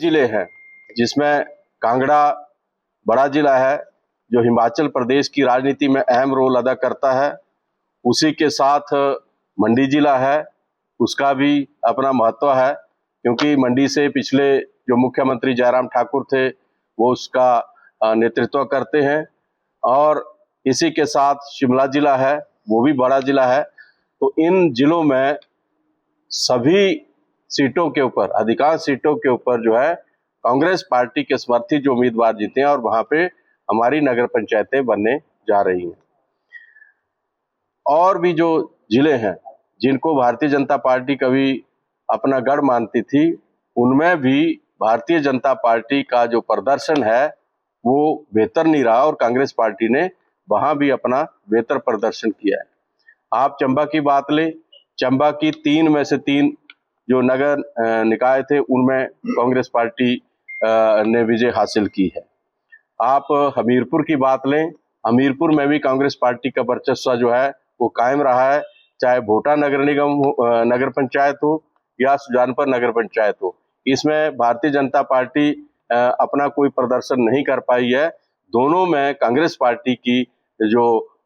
जिले हैं जिसमें कांगड़ा बड़ा जिला है जो हिमाचल प्रदेश की राजनीति में अहम रोल अदा करता है। उसी के साथ मंडी जिला है, उसका भी अपना महत्व है क्योंकि मंडी से पिछले जो मुख्यमंत्री जयराम ठाकुर थे वो उसका नेतृत्व करते हैं। और इसी के साथ शिमला जिला है, वो भी बड़ा जिला है। तो इन जिलों में सभी सीटों के ऊपर, अधिकांश सीटों के ऊपर जो है कांग्रेस पार्टी के समर्थित जो उम्मीदवार जीते हैं और वहां पे हमारी नगर पंचायतें बनने जा रही हैं। और भी जो जिले हैं जिनको भारतीय जनता पार्टी कभी अपना गढ़ मानती थी, उनमें भी भारतीय जनता पार्टी का जो प्रदर्शन है वो बेहतर नहीं रहा और कांग्रेस पार्टी ने वहां भी अपना बेहतर प्रदर्शन किया है। आप चंबा की बात लें, चंबा की 3 में से 3 जो नगर निकाय थे उनमें कांग्रेस पार्टी ने विजय हासिल की है। आप हमीरपुर की बात लें, हमीरपुर में भी कांग्रेस पार्टी का वर्चस्व जो है वो कायम रहा है, चाहे भोटा नगर निगम नगर पंचायत हो या सुजानपुर नगर पंचायत हो। इसमें भारतीय जनता पार्टी अपना कोई प्रदर्शन नहीं कर पाई है। दोनों में कांग्रेस पार्टी की जो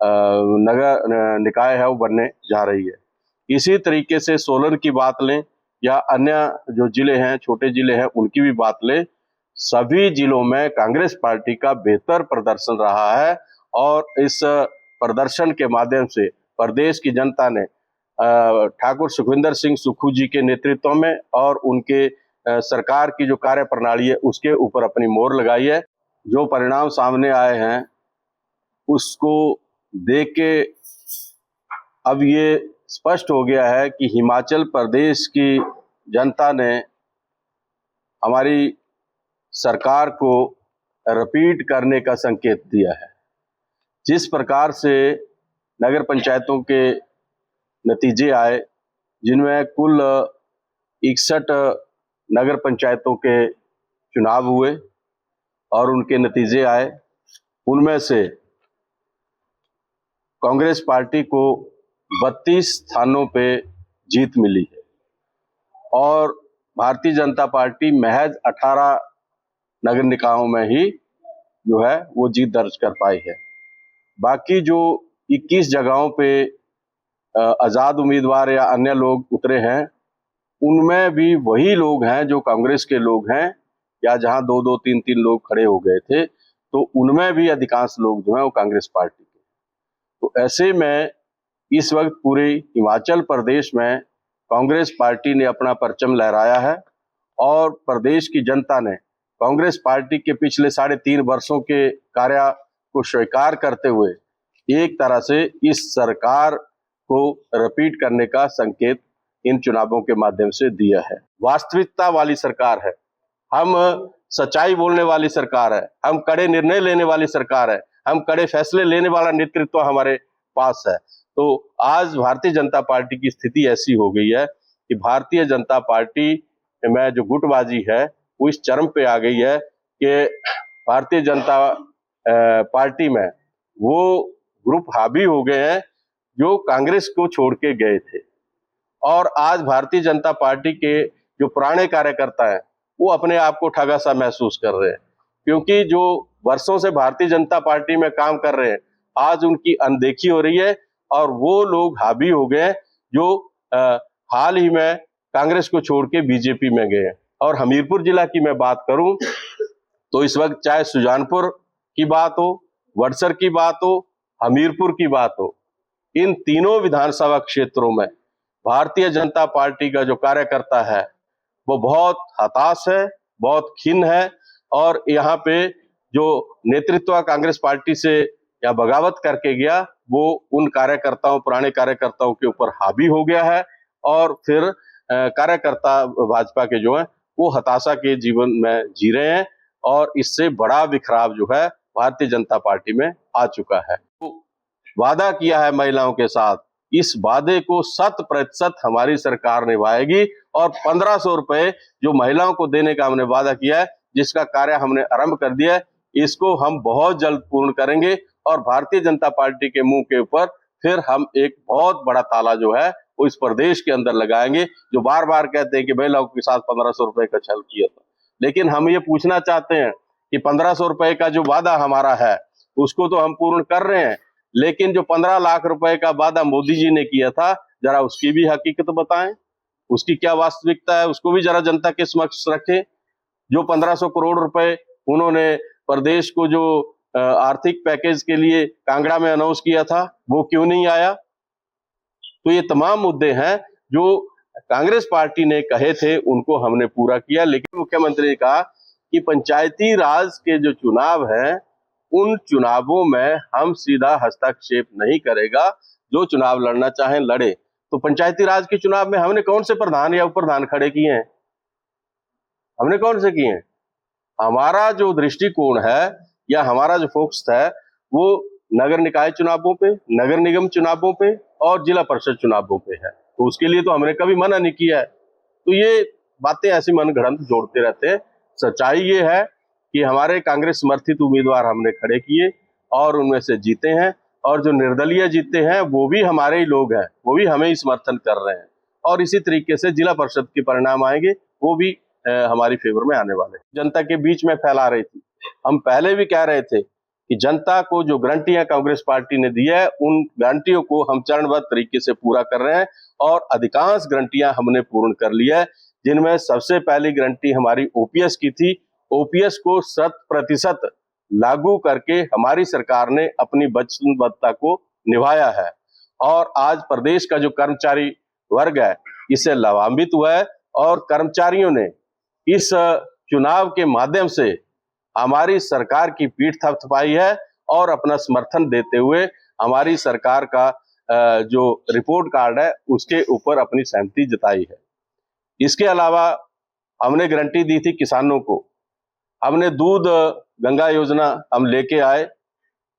नगर निकाय है वो बनने जा रही है। इसी तरीके से सोलन की बात लें या अन्य जो जिले हैं, छोटे जिले हैं, उनकी भी बात लें, सभी जिलों में कांग्रेस पार्टी का बेहतर प्रदर्शन रहा है। और इस प्रदर्शन के माध्यम से प्रदेश की जनता ने ठाकुर सुखविंदर सिंह सुक्खू जी के नेतृत्व में और उनके सरकार की जो कार्य प्रणाली है उसके ऊपर अपनी मोहर लगाई है। जो परिणाम सामने आए हैं उसको देख के अब ये स्पष्ट हो गया है कि हिमाचल प्रदेश की जनता ने हमारी सरकार को रिपीट करने का संकेत दिया है। जिस प्रकार से नगर पंचायतों के नतीजे आए, जिनमें कुल 61 नगर पंचायतों के चुनाव हुए और उनके नतीजे आए, उनमें से कांग्रेस पार्टी को 32 स्थानों पे जीत मिली है और भारतीय जनता पार्टी महज 18 नगर निकायों में ही जो है वो जीत दर्ज कर पाई है। बाकी जो 21 जगहों पे आज़ाद उम्मीदवार या अन्य लोग उतरे हैं, उनमें भी वही लोग हैं जो कांग्रेस के लोग हैं या जहां 2-2, 3-3 लोग खड़े हो गए थे, तो उनमें भी अधिकांश लोग जो हैं वो कांग्रेस पार्टी के। तो ऐसे में इस वक्त पूरे हिमाचल प्रदेश में कांग्रेस पार्टी ने अपना परचम लहराया है और प्रदेश की जनता ने कांग्रेस पार्टी के पिछले 3.5 वर्षों के कार्य को स्वीकार करते हुए एक तरह से इस सरकार को रिपीट करने का संकेत इन चुनावों के माध्यम से दिया है। वास्तविकता वाली सरकार है, हम सच्चाई बोलने वाली सरकार है, हम कड़े निर्णय लेने वाली सरकार है, हम कड़े फैसले लेने वाला नेतृत्व हमारे पास है। तो आज भारतीय जनता पार्टी की स्थिति ऐसी हो गई है कि भारतीय जनता पार्टी में जो गुटबाजी है वो इस चरम पे आ गई है कि भारतीय जनता पार्टी में वो ग्रुप हावी हो गए हैं जो कांग्रेस को छोड़ के गए थे। और आज भारतीय जनता पार्टी के जो पुराने कार्यकर्ता हैं वो अपने आप को ठगा सा महसूस कर रहे हैं, क्योंकि जो वर्षों से भारतीय जनता पार्टी में काम कर रहे हैं आज उनकी अनदेखी हो रही है और वो लोग हावी हो गए जो हाल ही में कांग्रेस को छोड़ के बीजेपी में गए। और हमीरपुर जिला की मैं बात करूं तो इस वक्त चाहे सुजानपुर की बात हो, वडसर की बात हो, हमीरपुर की बात हो, इन तीनों विधानसभा क्षेत्रों में भारतीय जनता पार्टी का जो कार्यकर्ता है वो बहुत हताश है, बहुत खिन्न है और यहाँ पे जो नेतृत्व कांग्रेस पार्टी से या बगावत करके गया वो उन कार्यकर्ताओं, पुराने कार्यकर्ताओं के ऊपर हावी हो गया है और फिर कार्यकर्ता भाजपा के जो है वो हताशा के जीवन में जी रहे हैं और इससे बड़ा बिखराव जो है भारतीय जनता पार्टी में आ चुका है। तो वादा किया है महिलाओं के साथ, इस वादे को 100% हमारी सरकार निभाएगी और 1500 रुपए जो महिलाओं को देने का हमने वादा किया है, जिसका कार्य हमने आरंभ कर दिया है, इसको हम बहुत जल्द पूर्ण करेंगे और भारतीय जनता पार्टी के मुंह के ऊपर फिर हम एक बहुत बड़ा ताला जो है वो इस प्रदेश के अंदर लगाएंगे, जो बार बार कहते हैं कि महिलाओं के साथ 1500 रुपए का छल किया था। लेकिन हम ये पूछना चाहते हैं कि 1500 रुपए का जो वादा हमारा है उसको तो हम पूर्ण कर रहे हैं, लेकिन जो 15 लाख रुपए का वादा मोदी जी ने किया था, जरा उसकी भी हकीकत बताएं, उसकी क्या वास्तविकता है, उसको भी जरा जनता के समक्ष रखें। जो 1500 करोड़ रुपए उन्होंने प्रदेश को जो आर्थिक पैकेज के लिए कांगड़ा में अनाउंस किया था, वो क्यों नहीं आया? तो ये तमाम मुद्दे हैं जो कांग्रेस पार्टी ने कहे थे, उनको हमने पूरा किया। लेकिन मुख्यमंत्री ने कहा कि पंचायती राज के जो चुनाव हैं, उन चुनावों में हम सीधा हस्तक्षेप नहीं करेगा, जो चुनाव लड़ना चाहें लड़े। तो पंचायती राज के चुनाव में हमने कौन से प्रधान या उप प्रधान खड़े किए हैं? हमने कौन से किए हैं? हमारा जो दृष्टिकोण है या हमारा जो फोकस है वो नगर निकाय चुनावों पे, नगर निगम चुनावों पे और जिला परिषद चुनावों पे है। तो उसके लिए तो हमने कभी मना नहीं किया है। तो ये बातें ऐसी मनगढ़ंत जोड़ते रहते हैं। सच्चाई ये है कि हमारे कांग्रेस समर्थित उम्मीदवार हमने खड़े किए और उनमें से जीते हैं, और जो निर्दलीय जीते हैं वो भी हमारे ही लोग हैं, वो भी हमें ही समर्थन कर रहे हैं। और इसी तरीके से जिला परिषद के परिणाम आएंगे, वो भी हमारी फेवर में आने वाले। जनता के बीच में फैला रही थी। हम पहले भी कह रहे थे कि जनता को जो गारंटियां कांग्रेस पार्टी ने दी है, उन गारंटियों को हम चरणबद्ध तरीके से पूरा कर रहे हैं और अधिकांश गारंटियां हमने पूर्ण कर ली है। जिनमें सबसे पहली गारंटी हमारी ओपीएस की थी। ओपीएस को 100% लागू करके हमारी सरकार ने अपनी वचनबद्धता को निभाया है और आज प्रदेश का जो कर्मचारी वर्ग है इससे लाभान्वित हुआ है और कर्मचारियों ने इस चुनाव के माध्यम से हमारी सरकार की पीठ थपथपाई है और अपना समर्थन देते हुए हमारी सरकार का जो रिपोर्ट कार्ड है उसके ऊपर अपनी सहमति जताई है। इसके अलावा हमने गारंटी दी थी किसानों को। हमने दूध गंगा योजना हम लेके आए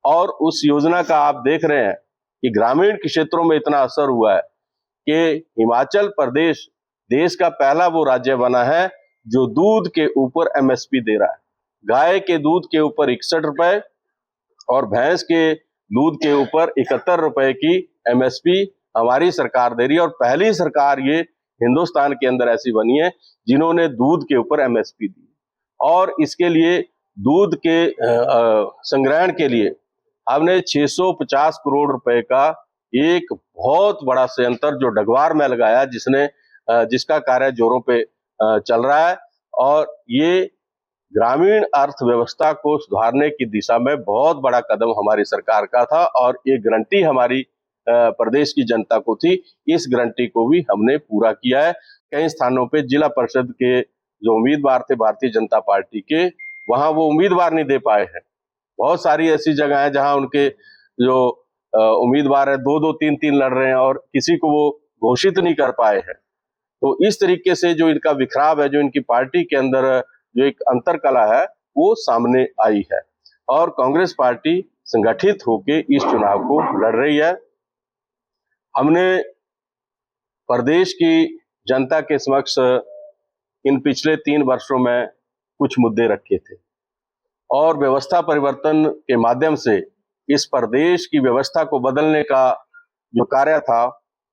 और उस योजना का आप देख रहे हैं कि ग्रामीण क्षेत्रों में इतना असर हुआ है कि हिमाचल प्रदेश देश का पहला वो राज्य बना है जो दूध के ऊपर एमएसपी दे रहा है। गाय के दूध के ऊपर 61 रुपए और भैंस के दूध के ऊपर 71 रुपए की एमएसपी हमारी सरकार दे रही है और पहली सरकार ये हिंदुस्तान के अंदर ऐसी बनी है जिन्होंने दूध के ऊपर एमएसपी दी। और इसके लिए दूध के संग्रहण के लिए हमने 650 करोड़ रुपए का एक बहुत बड़ा संयंत्र जो डगवार में लगाया, जिसका कार्य जोरों पे चल रहा है और ये ग्रामीण अर्थव्यवस्था को सुधारने की दिशा में बहुत बड़ा कदम हमारी सरकार का था और ये गारंटी हमारी प्रदेश की जनता को थी। इस गारंटी को भी हमने पूरा किया है। कई स्थानों पे जिला परिषद के जो उम्मीदवार थे भारतीय जनता पार्टी के, वहां वो उम्मीदवार नहीं दे पाए हैं। बहुत सारी ऐसी जगह है जहां उनके जो उम्मीदवार है 2-2, 3-3 लड़ रहे हैं और किसी को वो घोषित नहीं कर पाए हैं। तो इस तरीके से जो इनका बिखराव है, जो इनकी पार्टी के अंदर जो एक अंतर कला है वो सामने आई है और कांग्रेस पार्टी संगठित होकर इस चुनाव को लड़ रही है। हमने प्रदेश की जनता के समक्ष इन पिछले 3 वर्षों में कुछ मुद्दे रखे थे और व्यवस्था परिवर्तन के माध्यम से इस प्रदेश की व्यवस्था को बदलने का जो कार्य था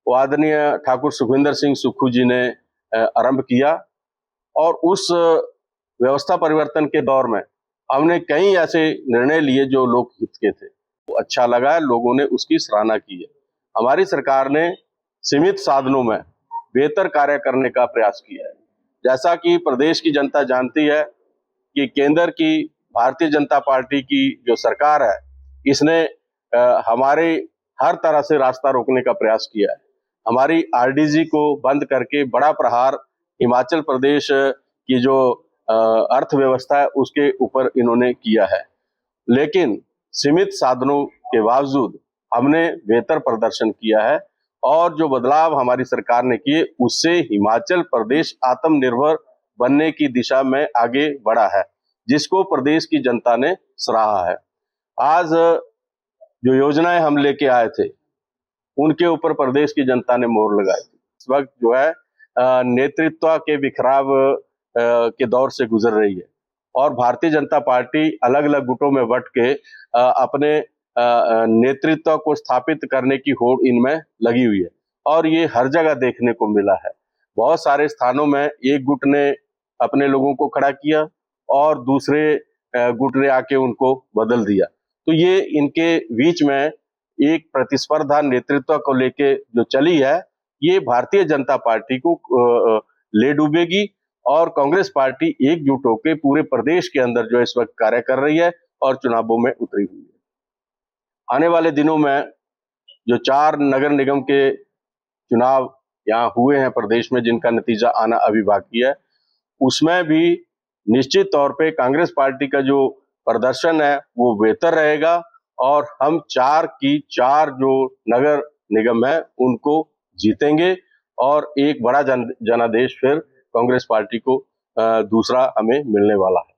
वो आदरणीय ठाकुर सुखविंदर सिंह सुक्खू जी ने आरंभ किया और उस व्यवस्था परिवर्तन के दौर में हमने कई ऐसे निर्णय लिए जो लोकहित के थे। वो अच्छा लगा है, लोगों ने उसकी सराहना की है। हमारी सरकार ने सीमित साधनों में बेहतर कार्य करने का प्रयास किया है। जैसा कि प्रदेश की जनता जानती है कि केंद्र की भारतीय जनता पार्टी की जो सरकार है इसने हमारे हर तरह से रास्ता रोकने का प्रयास किया है। हमारी आरडीजी को बंद करके बड़ा प्रहार हिमाचल प्रदेश की जो अर्थव्यवस्था है उसके ऊपर इन्होंने किया है, लेकिन सीमित साधनों के बावजूद हमने बेहतर प्रदर्शन किया है और जो बदलाव हमारी सरकार ने किए उससे हिमाचल प्रदेश आत्मनिर्भर बनने की दिशा में आगे बढ़ा है, जिसको प्रदेश की जनता ने सराहा है। आज जो योजनाएं हम लेके आए थे उनके ऊपर प्रदेश की जनता ने मोहर लगाई थी। इस वक्त जो है नेतृत्व के बिखराव के दौर से गुजर रही है और भारतीय जनता पार्टी अलग अलग गुटों में बंट के अपने नेतृत्व को स्थापित करने की होड़ इनमें लगी हुई है और ये हर जगह देखने को मिला है। बहुत सारे स्थानों में एक गुट ने अपने लोगों को खड़ा किया और दूसरे गुट ने आके उनको बदल दिया। तो ये इनके बीच में एक प्रतिस्पर्धा नेतृत्व को लेके जो चली है, ये भारतीय जनता पार्टी को ले डूबेगी और कांग्रेस पार्टी एकजुट होकर पूरे प्रदेश के अंदर जो इस वक्त कार्य कर रही है और चुनावों में उतरी हुई है। आने वाले दिनों में जो 4 नगर निगम के चुनाव यहाँ हुए हैं प्रदेश में, जिनका नतीजा आना अभी बाकी है, उसमें भी निश्चित तौर पे कांग्रेस पार्टी का जो प्रदर्शन है वो बेहतर रहेगा और हम 4 की 4 जो नगर निगम है उनको जीतेंगे और एक बड़ा जनादेश फिर कांग्रेस पार्टी को दूसरा हमें मिलने वाला है।